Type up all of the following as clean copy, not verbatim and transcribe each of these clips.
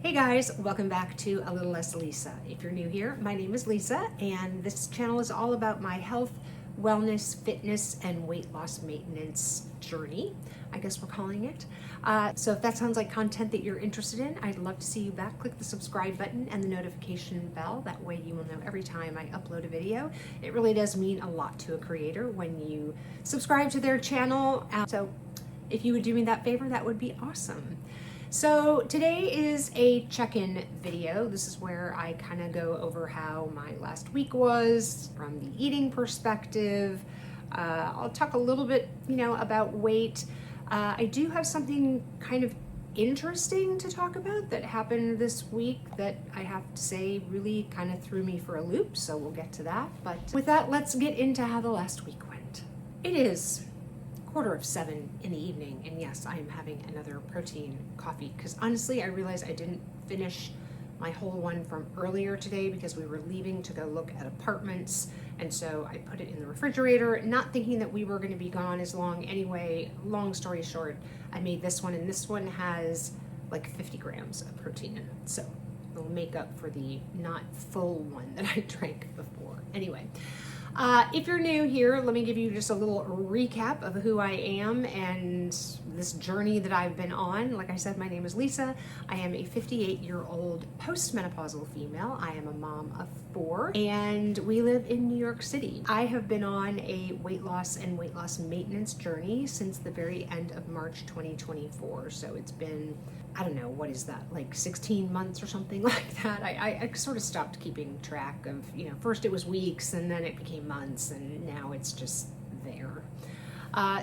Hey guys, welcome back to A Little Less Lisa. If you're new here, my name is Lisa, and this channel is all about my health, wellness, fitness, and weight loss maintenance journey, I guess we're calling it. So if that sounds like content that you're interested in, I'd love to see you back. Click the subscribe button and the notification bell. That way you will know every time I upload a video. It really does mean a lot to a creator when you subscribe to their channel. So if you would do me that favor, that would be awesome. So today is a check-in video. This is where I kind of go over how my last week was from the eating perspective. I'll talk a little bit, about weight. I do have something kind of interesting to talk about that happened this week that I have to say really kind of threw me for a loop, so we'll get to that. But with that, let's get into how the last week went. It is 6:45 in the evening, and yes, I am having another protein coffee because honestly I realized I didn't finish my whole one from earlier today because we were leaving to go look at apartments, and so I put it in the refrigerator not thinking that we were going to be gone as long anyway. Long story short, I made this one, and this one has like 50 grams of protein in it, so it'll make up for the not full one that I drank before. Anyway, if you're new here, let me give you just a little recap of who I am and this journey that I've been on. Like I said, my name is Lisa. I am a 58-year-old postmenopausal female. I am a mom of 4, and we live in New York City. I have been on a weight loss and weight loss maintenance journey since the very end of March 2024. So it's been, I don't know, what is that, like 16 months or something like that. I sort of stopped keeping track of, first it was weeks and then it became months, and now it's just there.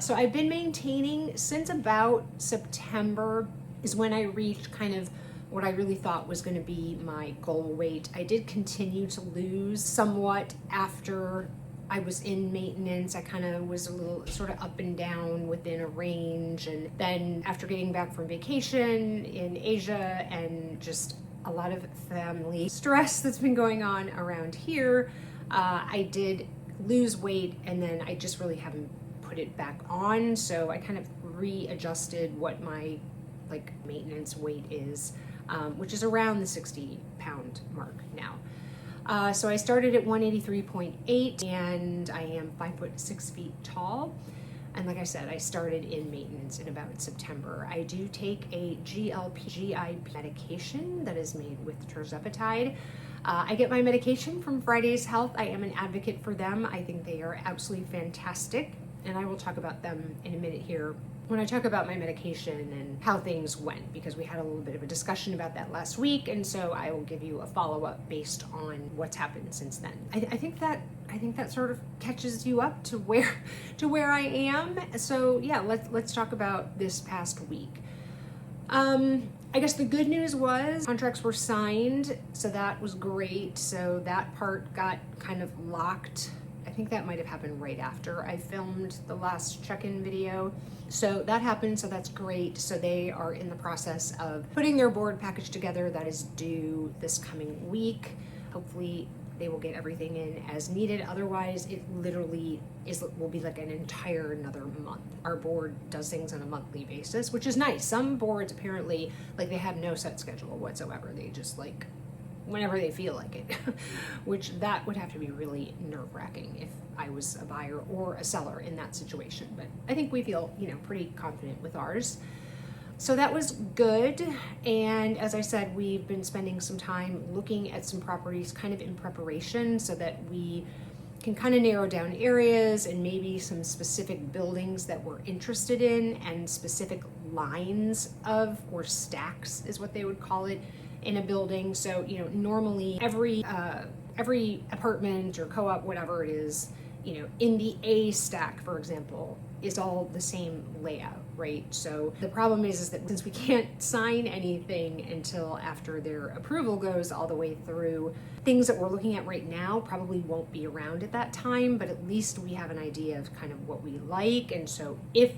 So I've been maintaining since about September is when I reached kind of what I really thought was going to be my goal weight. I did continue to lose somewhat after I was in maintenance. I kind of was a little sort of up and down within a range. And then after getting back from vacation in Asia and just a lot of family stress that's been going on around here, I did lose weight, and then I just really haven't put it back on. So I kind of readjusted what my maintenance weight is, which is around the 60-pound mark now. So I started at 183.8, and I am 5'6" tall. And like I said, I started in maintenance in about September. I do take a GLP medication that is made with tirzepatide. I get my medication from Friday's Health. I am an advocate for them. I think they are absolutely fantastic, and I will talk about them in a minute here when I talk about my medication and how things went, because we had a little bit of a discussion about that last week, and so I will give you a follow-up based on what's happened since then. I think that sort of catches you up to where I am. So yeah, let's talk about this past week. I guess the good news was contracts were signed, so that was great. So that part got kind of locked. I think that might have happened right after I filmed the last check-in video. So that happened, so that's great. So they are in the process of putting their board package together that is due this coming week. Hopefully they will get everything in as needed. Otherwise, it literally will be like an entire another month. Our board does things on a monthly basis, which is nice. Some boards apparently, they have no set schedule whatsoever. They just whenever they feel like it, which that would have to be really nerve-wracking if I was a buyer or a seller in that situation. But I think we feel, pretty confident with ours. So that was good. And as I said, we've been spending some time looking at some properties kind of in preparation so that we can kind of narrow down areas and maybe some specific buildings that we're interested in, and specific lines of, or stacks is what they would call it, in a building. So, normally every apartment or co-op, whatever it is, in the A stack, for example, is all the same layout, right? So the problem is that since we can't sign anything until after their approval goes all the way through, things that we're looking at right now probably won't be around at that time, but at least we have an idea of kind of what we like. And so if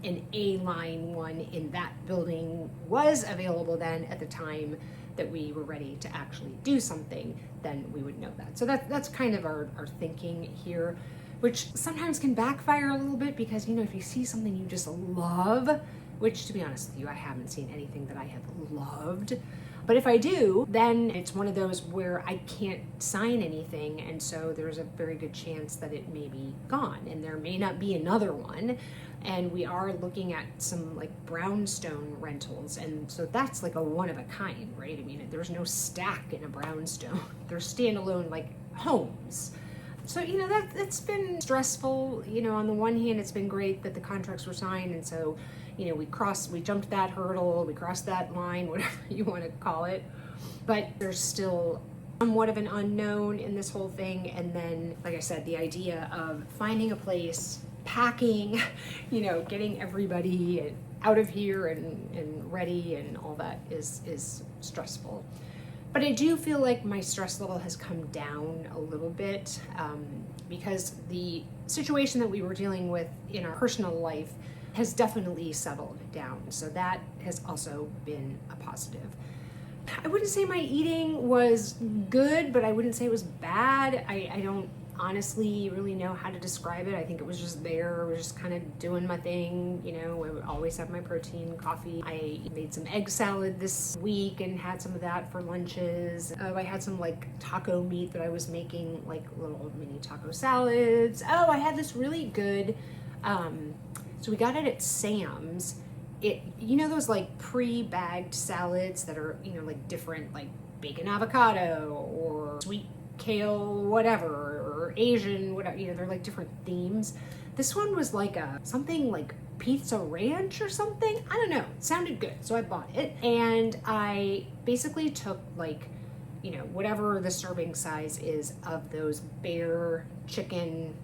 an A-line one in that building was available then at the time that we were ready to actually do something, then we would know that. So that's kind of our thinking here, which sometimes can backfire a little bit because, if you see something you just love, which to be honest with you, I haven't seen anything that I have loved, But if I do, then it's one of those where I can't sign anything, and so there's a very good chance that it may be gone, and there may not be another one. And we are looking at some like brownstone rentals, and so that's like a one of a kind, right? I mean, there's no stack in a brownstone. They're standalone like homes. So, that's been stressful. On the one hand, it's been great that the contracts were signed, and so, we jumped that hurdle, we crossed that line, whatever you want to call it. But there's still somewhat of an unknown in this whole thing. And then, like I said, the idea of finding a place, packing, getting everybody out of here and ready and all that is stressful. But I do feel like my stress level has come down a little bit because the situation that we were dealing with in our personal life has definitely settled down. So that has also been a positive. I wouldn't say my eating was good, but I wouldn't say it was bad. I don't honestly really know how to describe it. I think it was just there. I was just kind of doing my thing. I would always have my protein, coffee. I made some egg salad this week and had some of that for lunches. I had some like taco meat that I was making, like little mini taco salads. I had this really good, so we got it at Sam's. Those like pre-bagged salads that are, like different, like bacon avocado or sweet kale, whatever, or Asian, whatever, they're like different themes. This one was like something like pizza ranch or something. I don't know. It sounded good. So I bought it, and I basically took like, whatever the serving size is of those bare chicken.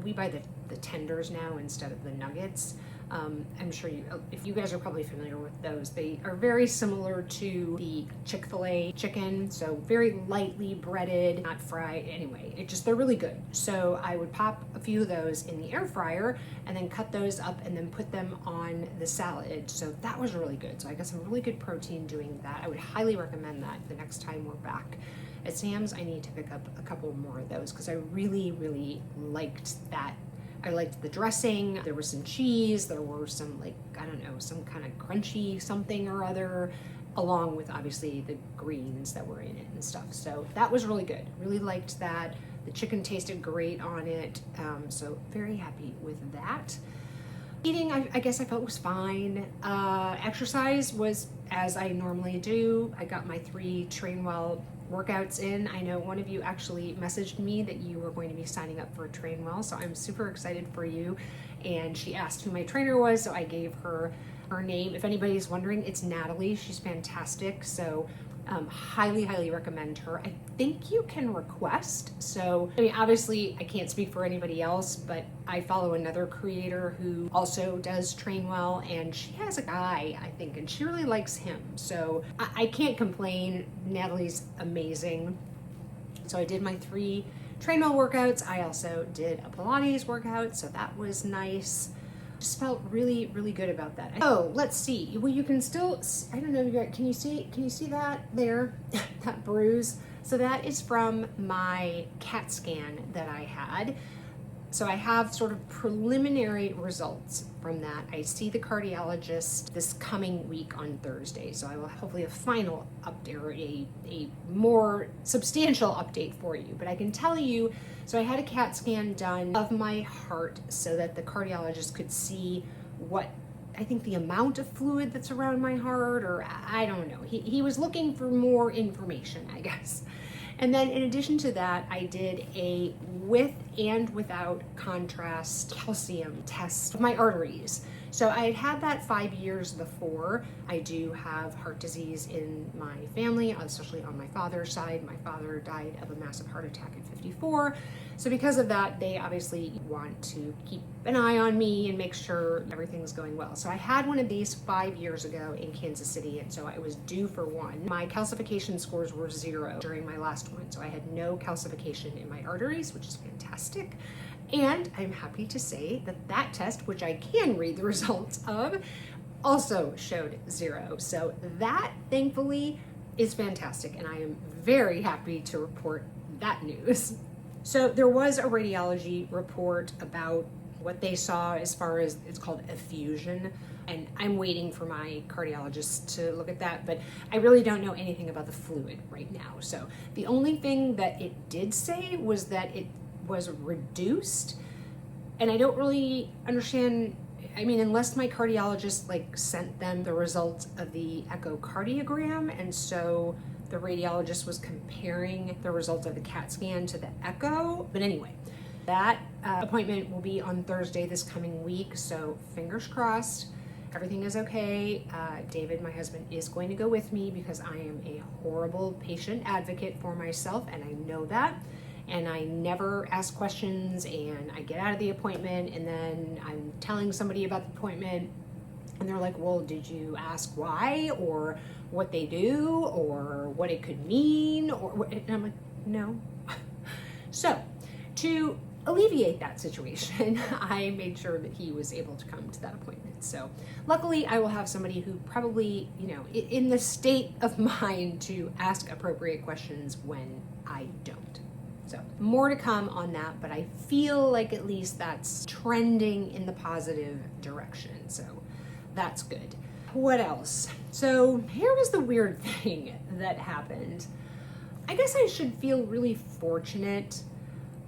We buy the tenders now instead of the nuggets. I'm sure if you guys are probably familiar with those, they are very similar to the Chick-fil-A chicken. So very lightly breaded, not fried. Anyway, they're really good. So I would pop a few of those in the air fryer and then cut those up and then put them on the salad. So that was really good. So I got some really good protein doing that. I would highly recommend that the next time we're back at Sam's. I need to pick up a couple more of those because I really, really liked that. I liked the dressing. There was some cheese. There were some some kind of crunchy something or other, along with obviously the greens that were in it and stuff. So that was really good. Really liked that. The chicken tasted great on it. So very happy with that. Eating, I guess I felt was fine. Exercise was as I normally do. I got my 3 Train Well workouts in. I know one of you actually messaged me that you were going to be signing up for a Train Well, so I'm super excited for you. And she asked who my trainer was, so I gave her her name. If anybody's wondering, it's Natalie. She's fantastic. So highly, highly recommend her. I think you can request. So, obviously I can't speak for anybody else, but I follow another creator who also does Train Well, and she has a guy, I think, and she really likes him. So I can't complain. Natalie's amazing. So I did my 3 Train Well workouts. I also did a Pilates workout, so that was nice. Just felt really, really good about that. Oh, let's see. Well, you can still, I don't know, can you see that there, that bruise? So that is from my CAT scan that I had. So I have sort of preliminary results from that. I see the cardiologist this coming week on Thursday. So I will hopefully have a final update or a more substantial update for you. But I can tell you, so I had a CAT scan done of my heart so that the cardiologist could see what, I think the amount of fluid that's around my heart, or I don't know. He was looking for more information, I guess. And then in addition to that, I did a with and without contrast calcium test of my arteries. So I had that 5 years before. I do have heart disease in my family, especially on my father's side. My father died of a massive heart attack at 54. So because of that, they obviously want to keep an eye on me and make sure everything's going well. So I had one of these 5 years ago in Kansas City, and so I was due for one. My calcification scores were 0 during my last one, so I had no calcification in my arteries, which is fantastic. And I'm happy to say that that test, which I can read the results of, also showed 0. So that, thankfully, is fantastic, and I am very happy to report that news. So there was a radiology report about what they saw as far as, it's called effusion. and I'm waiting for my cardiologist to look at that, but I really don't know anything about the fluid right now. So the only thing that it did say was that it was reduced, and I don't really understand. I mean, unless my cardiologist like sent them the results of the echocardiogram, and so the radiologist was comparing the results of the CAT scan to the echo. But anyway, that appointment will be on Thursday this coming week, so fingers crossed everything is okay. David, my husband, is going to go with me because I am a horrible patient advocate for myself, and I know that. And I never ask questions, and I get out of the appointment, and then I'm telling somebody about the appointment, and they're like, well, did you ask why, or what they do, or what it could mean, or what? And I'm like, no. So to alleviate that situation, I made sure that he was able to come to that appointment. So luckily I will have somebody who probably, in the state of mind to ask appropriate questions when I don't. So more to come on that, but I feel like at least that's trending in the positive direction. So that's good. What else? So here was the weird thing that happened. I guess I should feel really fortunate.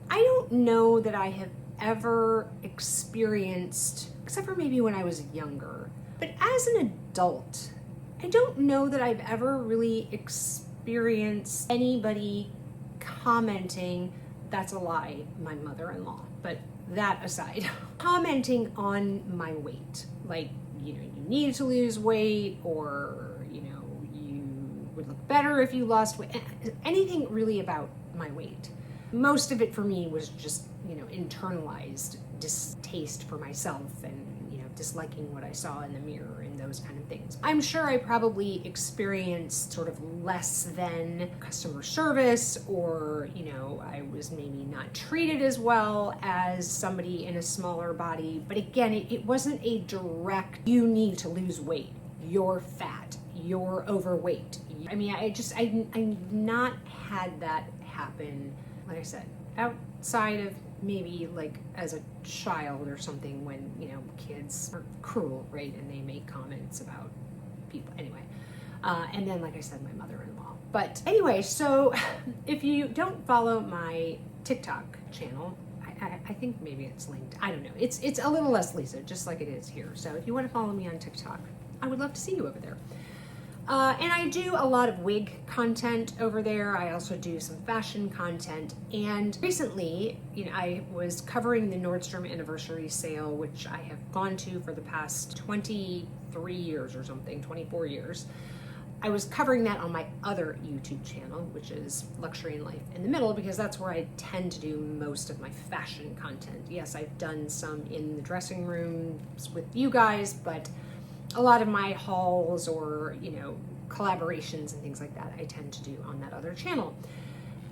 I don't know that I have ever experienced, except for maybe when I was younger, but as an adult, I don't know that I've ever really experienced anybody commenting, that's a lie, my mother-in-law, but that aside, commenting on my weight, like, you need to lose weight, or, you would look better if you lost weight, anything really about my weight. Most of it for me was just, internalized distaste for myself and, disliking what I saw in the mirror and those kind of things. I'm sure I probably experienced sort of less than customer service, or, I was maybe not treated as well as somebody in a smaller body. But again, it wasn't a direct, you need to lose weight, you're fat, you're overweight. I mean, I've not had that happen, like I said, outside of maybe like as a child or something, when kids are cruel, right, and they make comments about people anyway, and then, like I said, my mother-in-law. But anyway, so if you don't follow my TikTok channel, I think maybe it's linked, I don't know, it's a little less Lisa, just like it is here. So if you want to follow me on TikTok, I would love to see you over there. And I do a lot of wig content over there. I also do some fashion content. And recently, I was covering the Nordstrom anniversary sale, which I have gone to for the past 23 years or something, 24 years. I was covering that on my other YouTube channel, which is Luxury and Life in the Middle, because that's where I tend to do most of my fashion content. Yes, I've done some in the dressing rooms with you guys, but a lot of my hauls or, collaborations and things like that, I tend to do on that other channel.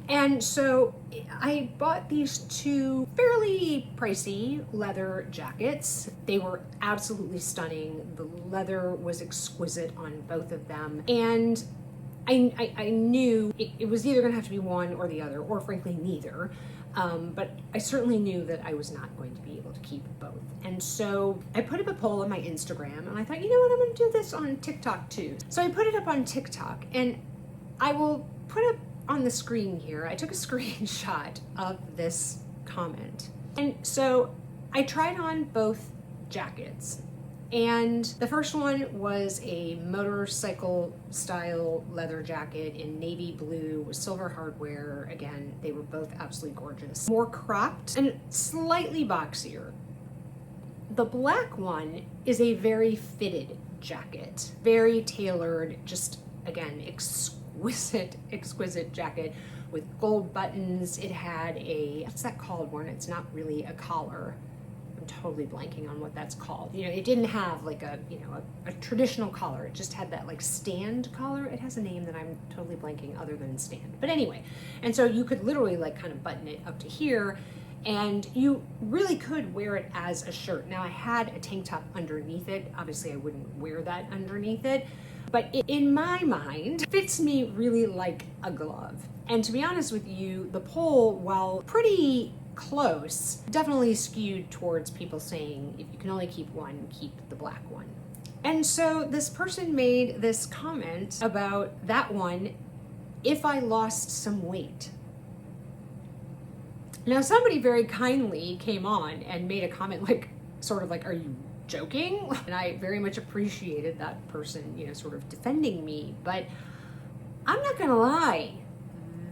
And so I bought these two fairly pricey leather jackets. They were absolutely stunning. The leather was exquisite on both of them. And I knew it was either gonna have to be one or the other, or frankly, neither. But I certainly knew that I was not going to be able to keep both. And so I put up a poll on my Instagram, and I thought, you know what, I'm going to do this on TikTok too. So I put it up on TikTok, and I will put up on the screen here, I took a screenshot of this comment. And so I tried on both jackets. And the first one was a motorcycle style leather jacket in navy blue with silver hardware. Again, they were both absolutely gorgeous. More cropped and slightly boxier. The black one is a very fitted jacket, very tailored, just again, exquisite jacket with gold buttons. It had a, what's that called when it's not really a collar? Totally blanking on what that's called. It didn't have like a traditional collar. It just had that like stand collar. It has a name that I'm totally blanking other than stand. But anyway, and so you could literally like kind of button it up to here, and you really could wear it as a shirt. Now I had a tank top underneath it. Obviously I wouldn't wear that underneath it, but in my mind, fits me really like a glove. And to be honest with you, the poll, while pretty close, definitely skewed towards people saying if you can only keep one, keep the black one. And so this person made this comment about that one, if I lost some weight. Now, somebody very kindly came on and made a comment like, sort of like, are you joking? And I very much appreciated that person, sort of defending me. But I'm not gonna lie,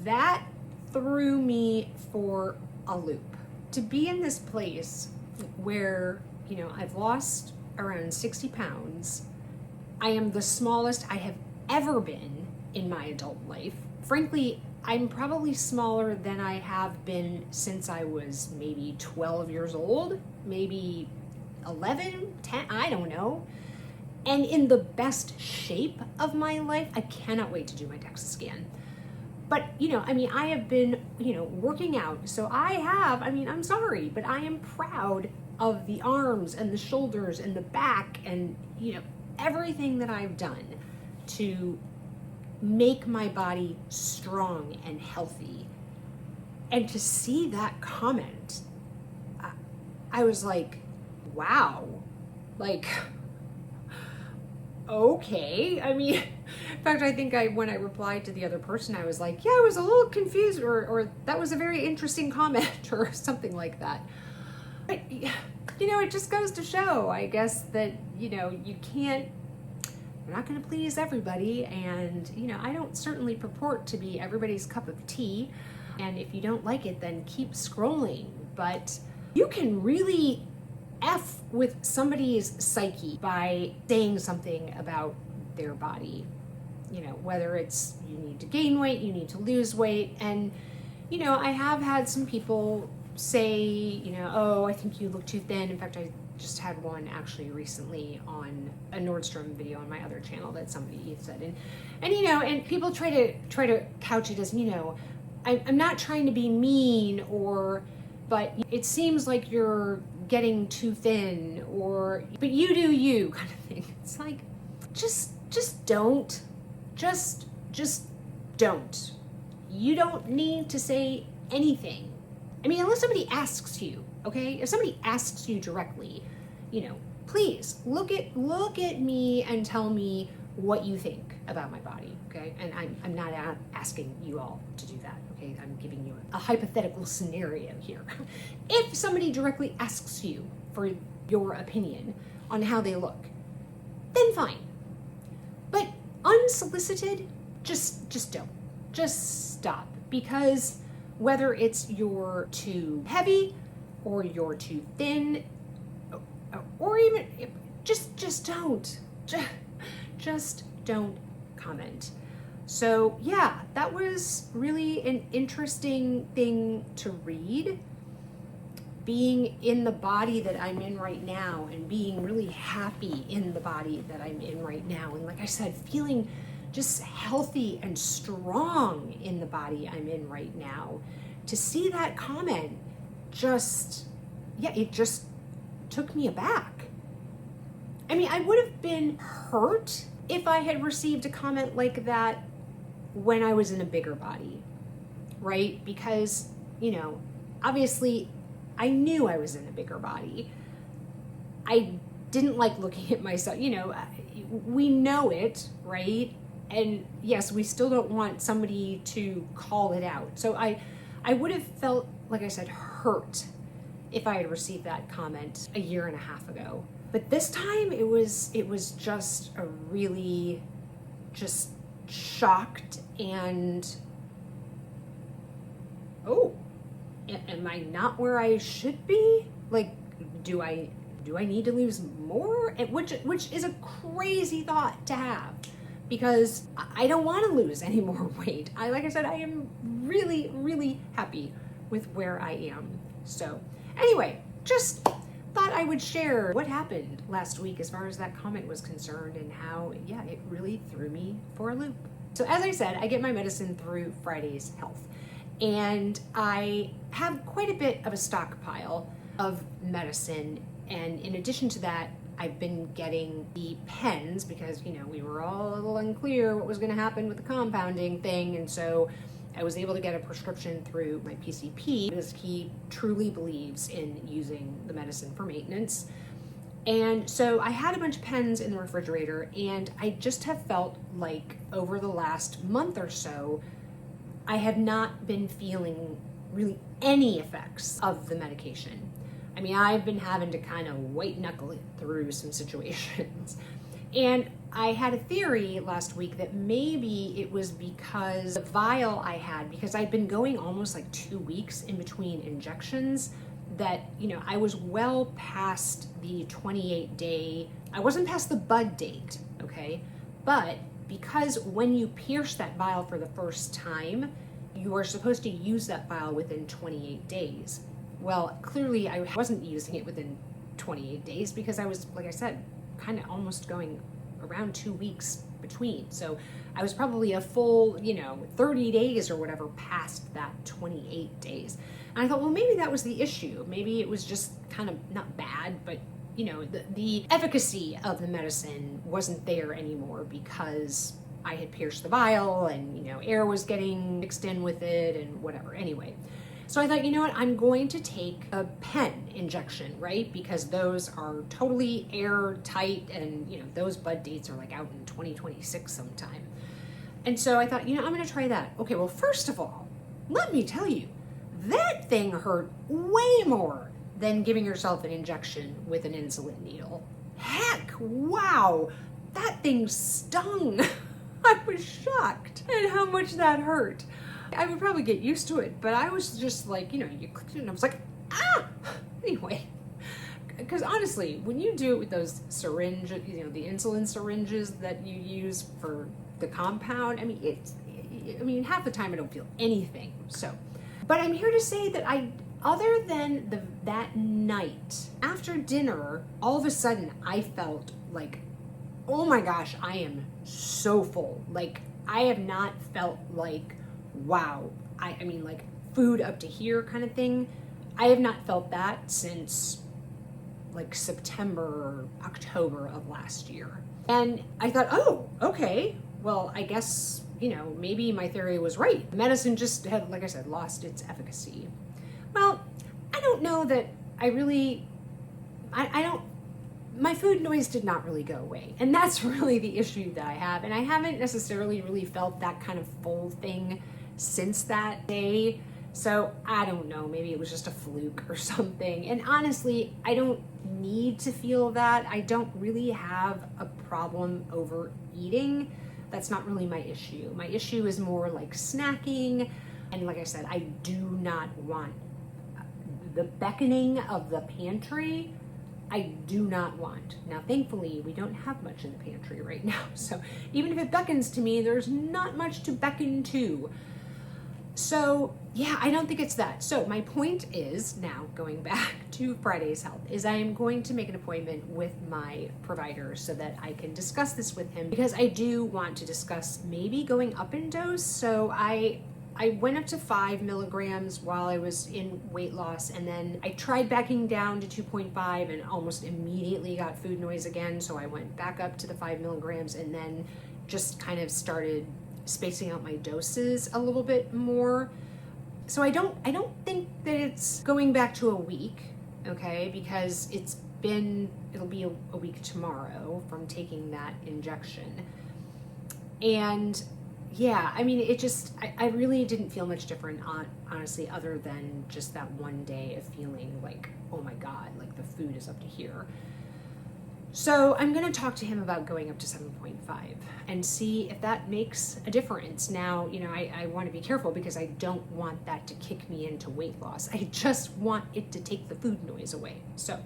that threw me for a loop. To be in this place where, I've lost around 60 pounds. I am the smallest I have ever been in my adult life. Frankly, I'm probably smaller than I have been since I was maybe 12 years old, maybe 11, 10, I don't know. And in the best shape of my life. I cannot wait to do my DEXA scan. But, I have been, working out. So I'm sorry, but I am proud of the arms and the shoulders and the back and, everything that I've done to make my body strong and healthy. And to see that comment, I was like, wow, like, okay. In fact, I think when I replied to the other person, I was like, yeah, I was a little confused, or that was a very interesting comment, or something like that. But, it just goes to show, I guess, that, you're not going to please everybody. And, I don't certainly purport to be everybody's cup of tea. And if you don't like it, then keep scrolling. But you can really F with somebody's psyche by saying something about their body. Whether it's you need to gain weight, you need to lose weight. And, I have had some people say, oh, I think you look too thin. In fact, I just had one actually recently on a Nordstrom video on my other channel that somebody said. And people try to couch it as, I'm not trying to be mean, but it seems like you're getting too thin, but you do you kind of thing. It's like, just don't. Just don't. You don't need to say anything. Unless somebody asks you, okay? If somebody asks you directly, please look at me and tell me what you think about my body, okay? And I'm not asking you all to do that, okay? I'm giving you a hypothetical scenario here. If somebody directly asks you for your opinion on how they look, then fine. But unsolicited, just don't. Just stop. Because whether it's you're too heavy or you're too thin, or even just don't. Just don't comment. So yeah, that was really an interesting thing to read. Being in the body that I'm in right now and being really happy in the body that I'm in right now. And like I said, feeling just healthy and strong in the body I'm in right now. To see that comment it just took me aback. I would have been hurt if I had received a comment like that when I was in a bigger body, right? Because, obviously I knew I was in a bigger body. I didn't like looking at myself, we know it, right? And yes, we still don't want somebody to call it out. So I would have felt, like I said, hurt if I had received that comment a year and a half ago. But this time it was just a really just shocked and, oh, am I not where I should be? Like, do I need to lose more? Which is a crazy thought to have, because I don't want to lose any more weight. Like I said, I am really, really happy with where I am. So anyway, just thought I would share what happened last week as far as that comment was concerned, and how, it really threw me for a loop. So as I said, I get my medicine through Friday's Health, and I have quite a bit of a stockpile of medicine. And in addition to that, I've been getting the pens because, we were all a little unclear what was going to happen with the compounding thing. And so I was able to get a prescription through my PCP because he truly believes in using the medicine for maintenance. And so I had a bunch of pens in the refrigerator, and I just have felt like over the last month or so, I have not been feeling really any effects of the medication. I mean, I've been having to kind of white knuckle it through some situations. And I had a theory last week that maybe it was because the vial I had, because I'd been going almost like 2 weeks in between injections, that, I was well past the 28-day, I wasn't past the bud date, okay? But because when you pierce that vial for the first time, you are supposed to use that vial within 28 days. Well, clearly I wasn't using it within 28 days because I was, like I said, kind of almost going around 2 weeks between. So I was probably a full, 30 days or whatever past that 28 days. And I thought, well, maybe that was the issue. Maybe it was just kind of not bad, but the efficacy of the medicine wasn't there anymore because I had pierced the vial and, air was getting mixed in with it and whatever. Anyway, so I thought, you know what, I'm going to take a pen injection, right? Because those are totally airtight and, those bud dates are like out in 2026 sometime. And so I thought, I'm going to try that. Okay, well, first of all, let me tell you, that thing hurt way more than giving yourself an injection with an insulin needle. Heck, wow, that thing stung. I was shocked at how much that hurt. I would probably get used to it, but I was just like, you clicked it and I was like, ah! Anyway, because honestly, when you do it with those syringes, the insulin syringes that you use for the compound, half the time I don't feel anything. So, but I'm here to say that other than that night, after dinner, all of a sudden I felt like, oh my gosh, I am so full. Like, I have not felt like, wow, I mean like food up to here kind of thing. I have not felt that since like September or October of last year. And I thought, oh, okay, well, I guess, maybe my theory was right. Medicine just had, like I said, lost its efficacy. Well, I don't know that I don't, my food noise did not really go away. And that's really the issue that I have. And I haven't necessarily really felt that kind of full thing since that day. So I don't know, maybe it was just a fluke or something. And honestly, I don't need to feel that. I don't really have a problem overeating. That's not really my issue. My issue is more like snacking. And like I said, I do not want the beckoning of the pantry. I do not want. Now, thankfully, we don't have much in the pantry right now. So even if it beckons to me, there's not much to beckon to. So yeah, I don't think it's that. So my point is, now going back to Friday's Health, is I am going to make an appointment with my provider so that I can discuss this with him, because I do want to discuss maybe going up in dose. So I went up to 5 milligrams while I was in weight loss, and then I tried backing down to 2.5 and almost immediately got food noise again. So I went back up to the 5 milligrams and then just kind of started spacing out my doses a little bit more. So I don't think that it's going back to a week, okay? Because it'll be a week tomorrow from taking that injection. And yeah, I mean, I really didn't feel much different, honestly, other than just that one day of feeling like, oh my God, like the food is up to here. So I'm going to talk to him about going up to 7.5 and see if that makes a difference. Now, I want to be careful because I don't want that to kick me into weight loss. I just want it to take the food noise away. So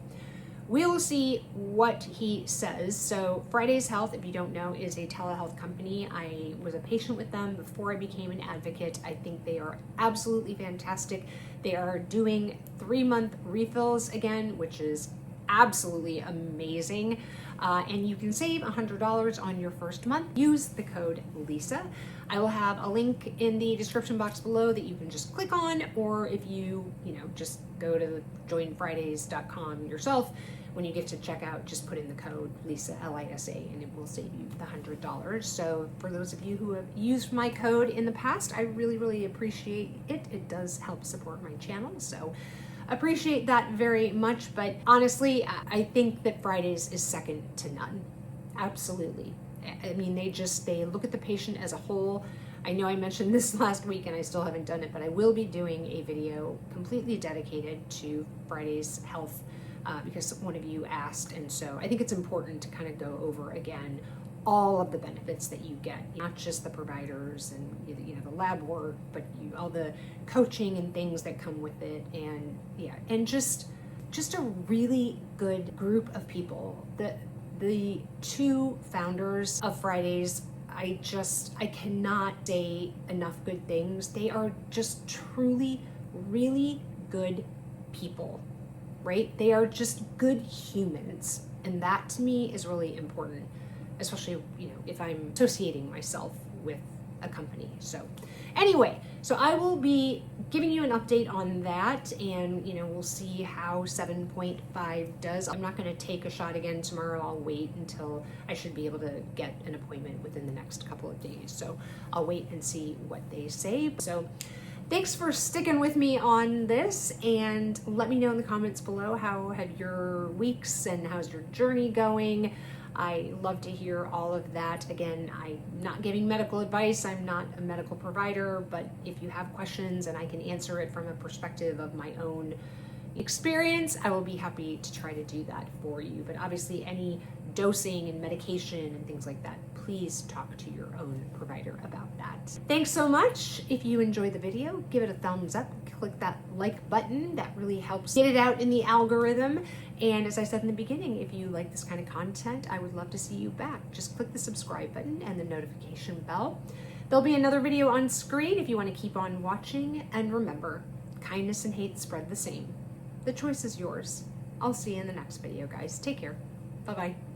we'll see what he says. So Friday's Health, if you don't know, is a telehealth company. I was a patient with them before I became an advocate. I think they are absolutely fantastic. They are doing 3-month refills again, which is absolutely amazing. And you can save $100 on your first month. Use the code LISA. I will have a link in the description box below that you can just click on, or if you just go to joinfridays.com yourself, when you get to checkout, just put in the code LISA, LISA, and it will save you the $100. So for those of you who have used my code in the past, I really, really appreciate it. It does help support my channel. So appreciate that very much. But honestly, I think that Fridays is second to none. Absolutely. I mean, they look at the patient as a whole. I know I mentioned this last week and I still haven't done it, but I will be doing a video completely dedicated to Friday's health because one of you asked. And so I think it's important to kind of go over again all of the benefits that you get, not just the providers and the lab work, but all the coaching and things that come with it. And yeah, and just a really good group of people. The two founders of Fridays, I cannot say enough good things. They are just truly, really good people, right? They are just good humans. And that to me is really important, especially, if I'm associating myself with a company. So anyway, so I will be giving you an update on that, and we'll see how 7.5 does. I'm not going to take a shot again tomorrow. I'll wait until I should be able to get an appointment within the next couple of days. So I'll wait and see what they say. So thanks for sticking with me on this, and let me know in the comments below how have your weeks and how's your journey going. I love to hear all of that. Again, I'm not giving medical advice. I'm not a medical provider, but if you have questions and I can answer it from a perspective of my own experience, I will be happy to try to do that for you. But obviously any dosing and medication and things like that, please talk to your own provider about that. Thanks so much. If you enjoyed the video, give it a thumbs up. Click that like button. That really helps get it out in the algorithm. And as I said in the beginning, if you like this kind of content, I would love to see you back. Just click the subscribe button and the notification bell. There'll be another video on screen if you want to keep on watching. And remember, kindness and hate spread the same. The choice is yours. I'll see you in the next video, guys. Take care. Bye-bye.